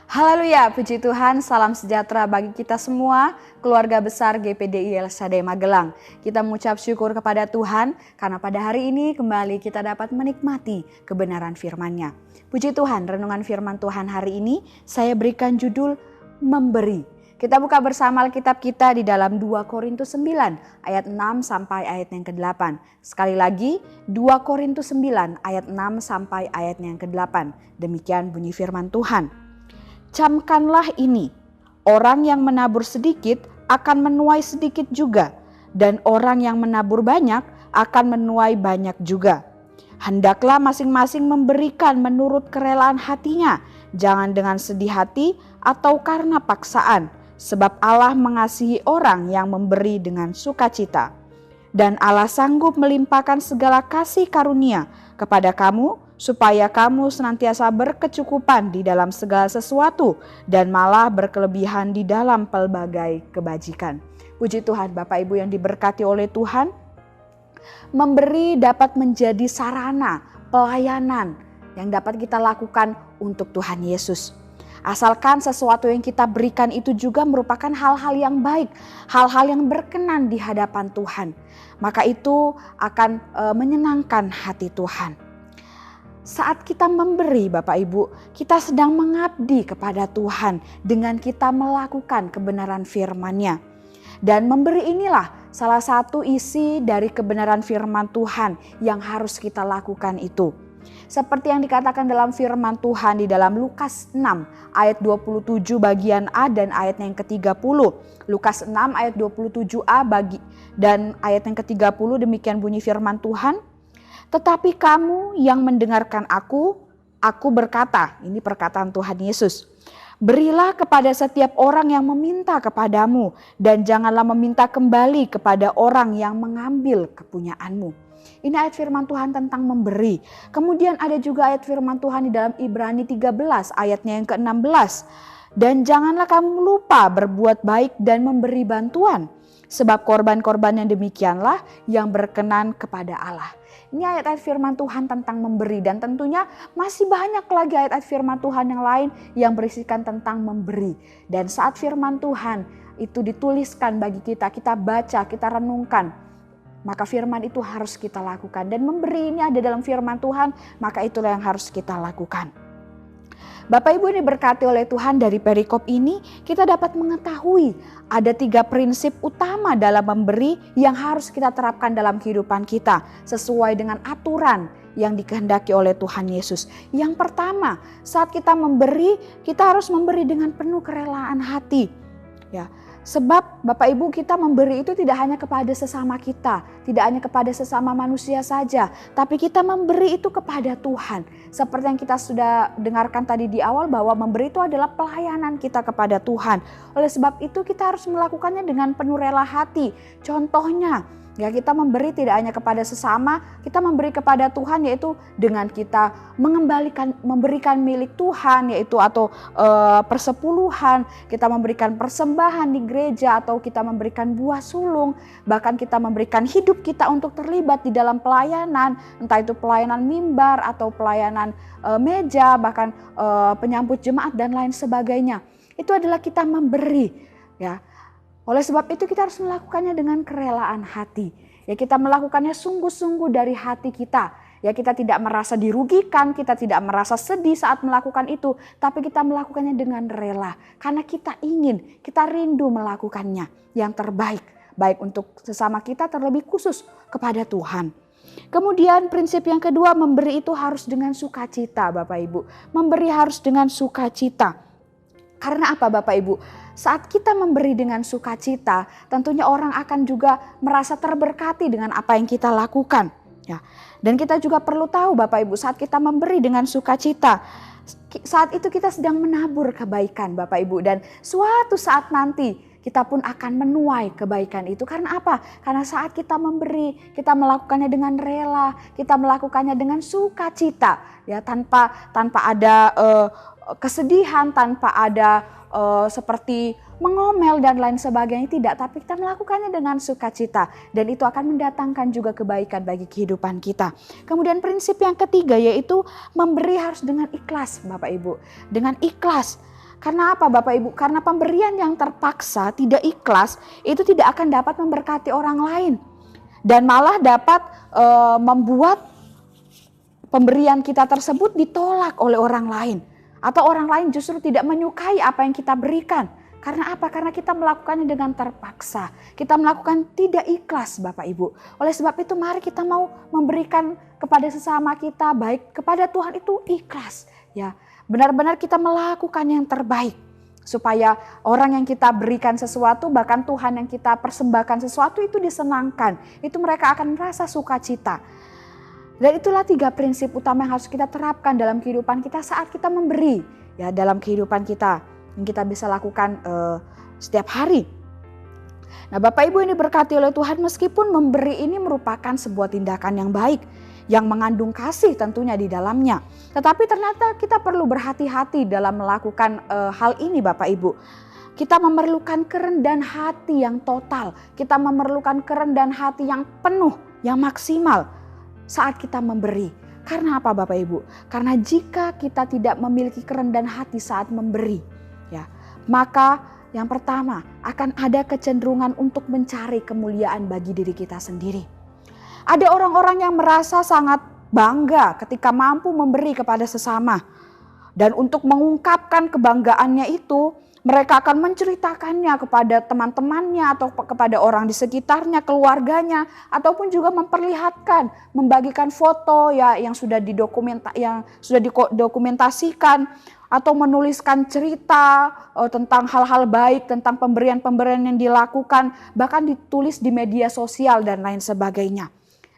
Haleluya, puji Tuhan, salam sejahtera bagi kita semua, keluarga besar GPDI El Shaddai Magelang. Kita mengucap syukur kepada Tuhan karena pada hari ini kembali kita dapat menikmati kebenaran firman-Nya. Puji Tuhan, renungan firman Tuhan hari ini saya berikan judul Memberi. Kita buka bersama Alkitab kita di dalam 2 Korintus 9 ayat 6 sampai ayat yang ke-8. Sekali lagi 2 Korintus 9 ayat 6 sampai ayat yang ke-8. Demikian bunyi firman Tuhan. Camkanlah ini, orang yang menabur sedikit akan menuai sedikit juga, dan orang yang menabur banyak akan menuai banyak juga. Hendaklah masing-masing memberikan menurut kerelaan hatinya, jangan dengan sedih hati atau karena paksaan, sebab Allah mengasihi orang yang memberi dengan sukacita. Dan Allah sanggup melimpahkan segala kasih karunia kepada kamu, supaya kamu senantiasa berkecukupan di dalam segala sesuatu dan malah berkelebihan di dalam pelbagai kebajikan. Puji Tuhan, Bapak Ibu yang diberkati oleh Tuhan, memberi dapat menjadi sarana pelayanan yang dapat kita lakukan untuk Tuhan Yesus. Asalkan sesuatu yang kita berikan itu juga merupakan hal-hal yang baik, hal-hal yang berkenan di hadapan Tuhan. Maka itu akan menyenangkan hati Tuhan. Saat kita memberi Bapak Ibu, kita sedang mengabdi kepada Tuhan dengan kita melakukan kebenaran firman-Nya. Dan memberi inilah salah satu isi dari kebenaran firman Tuhan yang harus kita lakukan itu. Seperti yang dikatakan dalam firman Tuhan di dalam Lukas 6 ayat 27 bagian A dan ayat yang ke-30. Lukas 6 ayat 27a dan ayat yang ke-30 demikian bunyi firman Tuhan. Tetapi kamu yang mendengarkan aku berkata, ini perkataan Tuhan Yesus, berilah kepada setiap orang yang meminta kepadamu dan janganlah meminta kembali kepada orang yang mengambil kepunyaanmu. Ini ayat firman Tuhan tentang memberi. Kemudian ada juga ayat firman Tuhan di dalam Ibrani 13 ayatnya yang ke-16. Dan janganlah kamu lupa berbuat baik dan memberi bantuan, sebab korban-korban yang demikianlah yang berkenan kepada Allah. Ini ayat-ayat firman Tuhan tentang memberi, dan tentunya masih banyak lagi ayat-ayat firman Tuhan yang lain yang berisikan tentang memberi. Dan saat firman Tuhan itu dituliskan bagi kita, kita baca, kita renungkan, maka firman itu harus kita lakukan. Dan memberi ini ada dalam firman Tuhan, maka itulah yang harus kita lakukan. Bapak Ibu ini berkati oleh Tuhan, dari perikop ini kita dapat mengetahui ada 3 prinsip utama dalam memberi yang harus kita terapkan dalam kehidupan kita sesuai dengan aturan yang dikehendaki oleh Tuhan Yesus. Yang pertama, saat kita memberi, kita harus memberi dengan penuh kerelaan hati. Ya, sebab Bapak Ibu, kita memberi itu tidak hanya kepada sesama kita, tidak hanya kepada sesama manusia saja, tapi kita memberi itu kepada Tuhan. Seperti yang kita sudah dengarkan tadi di awal, bahwa memberi itu adalah pelayanan kita kepada Tuhan. Oleh sebab itu kita harus melakukannya dengan penuh rela hati. Contohnya, ya, kita memberi tidak hanya kepada sesama, kita memberi kepada Tuhan, yaitu dengan kita memberikan milik Tuhan, yaitu atau persepuluhan, kita memberikan persembahan di gereja, atau kita memberikan buah sulung, bahkan kita memberikan hidup kita untuk terlibat di dalam pelayanan, entah itu pelayanan mimbar atau pelayanan meja, bahkan penyambut jemaat dan lain sebagainya. Itu adalah kita memberi, ya. Oleh sebab itu kita harus melakukannya dengan kerelaan hati. Ya, kita melakukannya sungguh-sungguh dari hati kita. Ya, kita tidak merasa dirugikan, kita tidak merasa sedih saat melakukan itu, tapi kita melakukannya dengan rela. Karena kita ingin, kita rindu melakukannya yang terbaik, baik untuk sesama kita, terlebih khusus kepada Tuhan. Kemudian prinsip yang kedua, memberi itu harus dengan sukacita, Bapak Ibu. Memberi harus dengan sukacita. Karena apa, Bapak Ibu? Saat kita memberi dengan sukacita, tentunya orang akan juga merasa terberkati dengan apa yang kita lakukan. Ya. Dan kita juga perlu tahu, Bapak Ibu, saat kita memberi dengan sukacita, Saat itu kita sedang menabur kebaikan Bapak Ibu, dan suatu saat nanti kita pun akan menuai kebaikan itu. Karena apa? Karena saat kita memberi, kita melakukannya dengan rela, kita melakukannya dengan sukacita, ya, tanpa ada kesedihan, tanpa ada seperti mengomel dan lain sebagainya, tidak, tapi kita melakukannya dengan sukacita, dan itu akan mendatangkan juga kebaikan bagi kehidupan kita. Kemudian prinsip yang ketiga yaitu memberi harus dengan ikhlas Bapak Ibu, dengan ikhlas. Karena apa Bapak Ibu? Karena pemberian yang terpaksa, tidak ikhlas, itu tidak akan dapat memberkati orang lain, dan malah dapat membuat pemberian kita tersebut ditolak oleh orang lain, atau orang lain justru tidak menyukai apa yang kita berikan. Karena apa? Karena kita melakukannya dengan terpaksa. Kita melakukan tidak ikhlas Bapak Ibu. Oleh sebab itu mari kita mau memberikan kepada sesama kita, baik kepada Tuhan, itu ikhlas. Ya, benar-benar kita melakukan yang terbaik. Supaya orang yang kita berikan sesuatu, bahkan Tuhan yang kita persembahkan sesuatu itu disenangkan. Itu mereka akan merasa sukacita. Dan itulah 3 prinsip utama yang harus kita terapkan dalam kehidupan kita saat kita memberi, ya, dalam kehidupan kita yang kita bisa lakukan setiap hari. Nah Bapak Ibu ini berkati oleh Tuhan, meskipun memberi ini merupakan sebuah tindakan yang baik, yang mengandung kasih tentunya di dalamnya. Tetapi ternyata kita perlu berhati-hati dalam melakukan hal ini Bapak Ibu. Kita memerlukan kerendahan hati yang total, kita memerlukan kerendahan hati yang penuh, yang maksimal saat kita memberi. Karena apa Bapak Ibu? Karena jika kita tidak memiliki kerendahan hati saat memberi, ya, maka yang pertama akan ada kecenderungan untuk mencari kemuliaan bagi diri kita sendiri. Ada orang-orang yang merasa sangat bangga ketika mampu memberi kepada sesama. Dan untuk mengungkapkan kebanggaannya itu, mereka akan menceritakannya kepada teman-temannya atau kepada orang di sekitarnya, keluarganya, ataupun juga memperlihatkan, membagikan foto ya yang sudah didokumentasikan, atau menuliskan cerita tentang hal-hal baik, tentang pemberian-pemberian yang dilakukan, bahkan ditulis di media sosial dan lain sebagainya.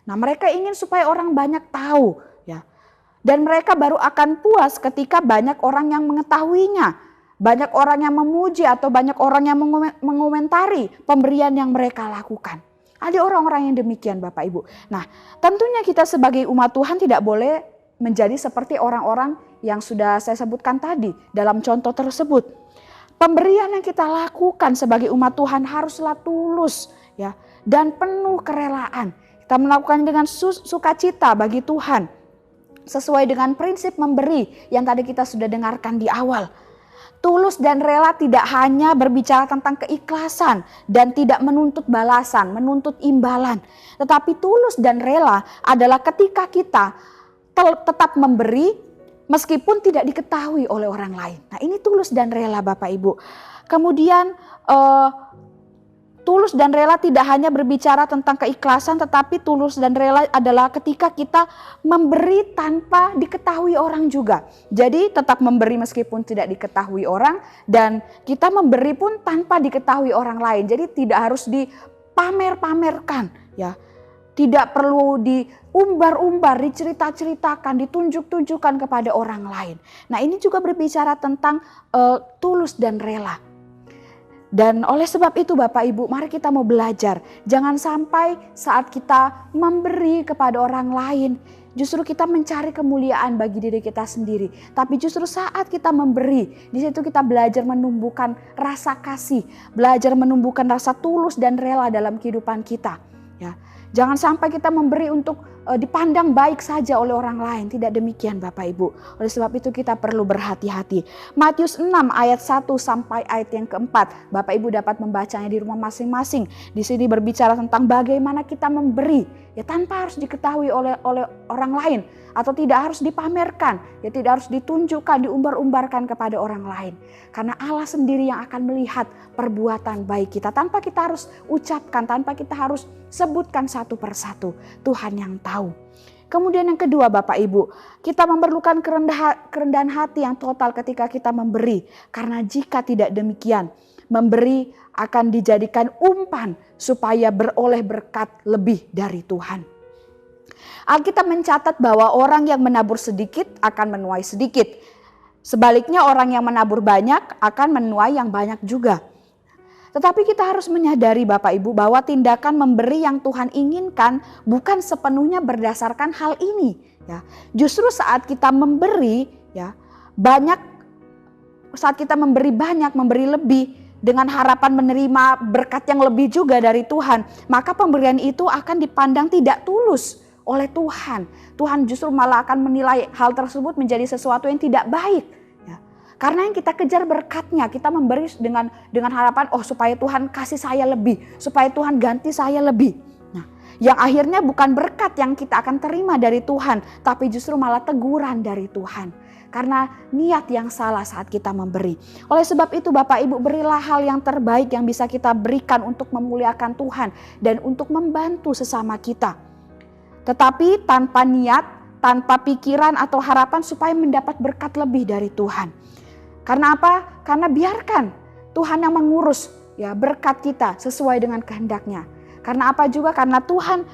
Nah, mereka ingin supaya orang banyak tahu, ya. Dan mereka baru akan puas ketika banyak orang yang mengetahuinya, banyak orang yang memuji atau banyak orang yang mengomentari pemberian yang mereka lakukan. Ada orang-orang yang demikian Bapak Ibu. Nah, tentunya kita sebagai umat Tuhan tidak boleh menjadi seperti orang-orang yang sudah saya sebutkan tadi dalam contoh tersebut. Pemberian yang kita lakukan sebagai umat Tuhan haruslah tulus, ya, dan penuh kerelaan. Kita melakukan dengan sukacita bagi Tuhan, sesuai dengan prinsip memberi yang tadi kita sudah dengarkan di awal. Tulus dan rela tidak hanya berbicara tentang keikhlasan dan tidak menuntut balasan, menuntut imbalan. Tetapi tulus dan rela adalah ketika kita tetap memberi meskipun tidak diketahui oleh orang lain. Nah, ini tulus dan rela Bapak Ibu. Kemudian tulus dan rela tidak hanya berbicara tentang keikhlasan, tetapi tulus dan rela adalah ketika kita memberi tanpa diketahui orang juga. Jadi tetap memberi meskipun tidak diketahui orang, dan kita memberi pun tanpa diketahui orang lain. Jadi tidak harus dipamer-pamerkan, ya. Tidak perlu diumbar-umbar, dicerita-ceritakan, ditunjuk-tunjukkan kepada orang lain. Nah, ini juga berbicara tentang tulus dan rela. Dan oleh sebab itu Bapak Ibu, mari kita mau belajar. Jangan sampai saat kita memberi kepada orang lain, justru kita mencari kemuliaan bagi diri kita sendiri. Tapi justru saat kita memberi, di situ kita belajar menumbuhkan rasa kasih, belajar menumbuhkan rasa tulus dan rela dalam kehidupan kita. Ya, jangan sampai kita memberi untuk dipandang baik saja oleh orang lain. Tidak demikian Bapak Ibu. Oleh sebab itu kita perlu berhati-hati. Matius 6 ayat 1 sampai ayat yang keempat. Bapak Ibu dapat membacanya di rumah masing-masing. Di sini berbicara tentang bagaimana kita memberi, ya, tanpa harus diketahui oleh orang lain, atau tidak harus dipamerkan, ya, tidak harus ditunjukkan, diumbar-umbarkan kepada orang lain. Karena Allah sendiri yang akan melihat perbuatan baik kita, tanpa kita harus ucapkan, tanpa kita harus sebutkan satu persatu. Tuhan yang tahu. Kemudian yang kedua Bapak Ibu, kita memerlukan kerendahan hati yang total ketika kita memberi. Karena jika tidak demikian, memberi akan dijadikan umpan supaya beroleh berkat lebih dari Tuhan. Alkitab mencatat bahwa orang yang menabur sedikit akan menuai sedikit. Sebaliknya orang yang menabur banyak akan menuai yang banyak juga. Tetapi kita harus menyadari Bapak Ibu bahwa tindakan memberi yang Tuhan inginkan bukan sepenuhnya berdasarkan hal ini. Ya, justru saat kita memberi, ya saat kita memberi banyak, memberi lebih dengan harapan menerima berkat yang lebih juga dari Tuhan, maka pemberian itu akan dipandang tidak tulus oleh Tuhan. Tuhan justru malah akan menilai hal tersebut menjadi sesuatu yang tidak baik. Karena yang kita kejar berkatnya, kita memberi dengan harapan supaya Tuhan kasih saya lebih, supaya Tuhan ganti saya lebih. Nah, yang akhirnya bukan berkat yang kita akan terima dari Tuhan, tapi justru malah teguran dari Tuhan. Karena niat yang salah saat kita memberi. Oleh sebab itu Bapak Ibu, berilah hal yang terbaik yang bisa kita berikan untuk memuliakan Tuhan dan untuk membantu sesama kita. Tetapi tanpa niat, tanpa pikiran atau harapan supaya mendapat berkat lebih dari Tuhan. Karena apa? Karena biarkan Tuhan yang mengurus ya berkat kita sesuai dengan kehendaknya. Karena apa juga? Karena Tuhan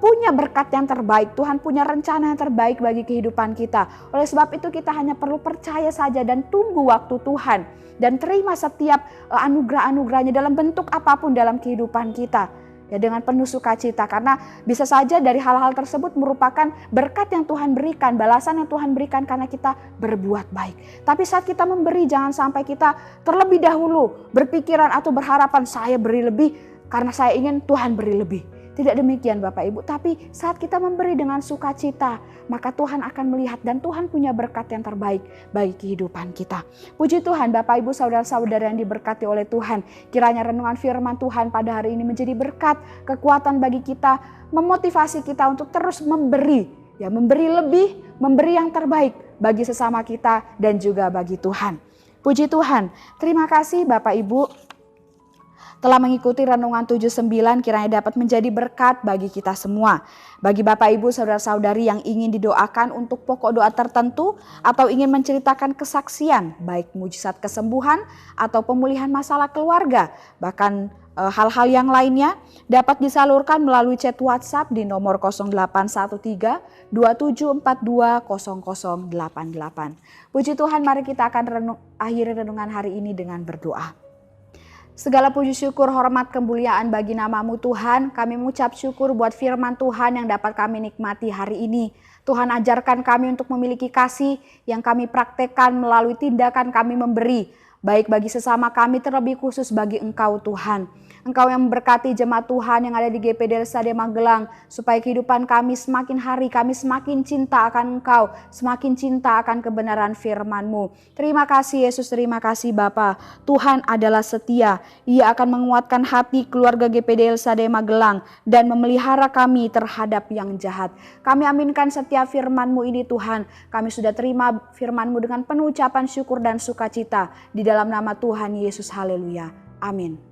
punya berkat yang terbaik. Tuhan punya rencana yang terbaik bagi kehidupan kita. Oleh sebab itu kita hanya perlu percaya saja dan tunggu waktu Tuhan. Dan terima setiap anugerah-anugerahnya dalam bentuk apapun dalam kehidupan kita. Ya, dengan penuh sukacita, karena bisa saja dari hal-hal tersebut merupakan berkat yang Tuhan berikan, balasan yang Tuhan berikan karena kita berbuat baik. Tapi saat kita memberi, jangan sampai kita terlebih dahulu berpikiran atau berharapan saya beri lebih karena saya ingin Tuhan beri lebih. Tidak demikian Bapak Ibu, tapi saat kita memberi dengan sukacita, maka Tuhan akan melihat dan Tuhan punya berkat yang terbaik bagi kehidupan kita. Puji Tuhan Bapak Ibu saudara-saudara yang diberkati oleh Tuhan. Kiranya renungan firman Tuhan pada hari ini menjadi berkat, kekuatan bagi kita, memotivasi kita untuk terus memberi. Ya, memberi lebih, memberi yang terbaik bagi sesama kita dan juga bagi Tuhan. Puji Tuhan. Terima kasih Bapak Ibu telah mengikuti renungan 79, kiranya dapat menjadi berkat bagi kita semua. Bagi Bapak Ibu saudara-saudari yang ingin didoakan untuk pokok doa tertentu atau ingin menceritakan kesaksian baik mujizat kesembuhan atau pemulihan masalah keluarga, bahkan hal-hal yang lainnya dapat disalurkan melalui chat WhatsApp di nomor 0813 2742 0088. Puji Tuhan, mari kita akan akhiri renungan hari ini dengan berdoa. Segala puji syukur, hormat, kemuliaan bagi nama-Mu Tuhan. Kami mengucap syukur buat firman Tuhan yang dapat kami nikmati hari ini. Tuhan ajarkan kami untuk memiliki kasih yang kami praktekkan melalui tindakan kami memberi. Baik bagi sesama kami, terlebih khusus bagi Engkau Tuhan. Engkau yang memberkati jemaat Tuhan yang ada di GPD LSAD Magelang, supaya kehidupan kami semakin hari kami semakin cinta akan Engkau, semakin cinta akan kebenaran firman-Mu. Terima kasih Yesus, terima kasih Bapa. Tuhan adalah setia. Ia akan menguatkan hati keluarga GPD LSAD Magelang dan memelihara kami terhadap yang jahat. Kami aminkan setiap firman-Mu ini Tuhan. Kami sudah terima firman-Mu dengan penuh ucapan syukur dan sukacita. Di dalam nama Tuhan Yesus, haleluya. Amin.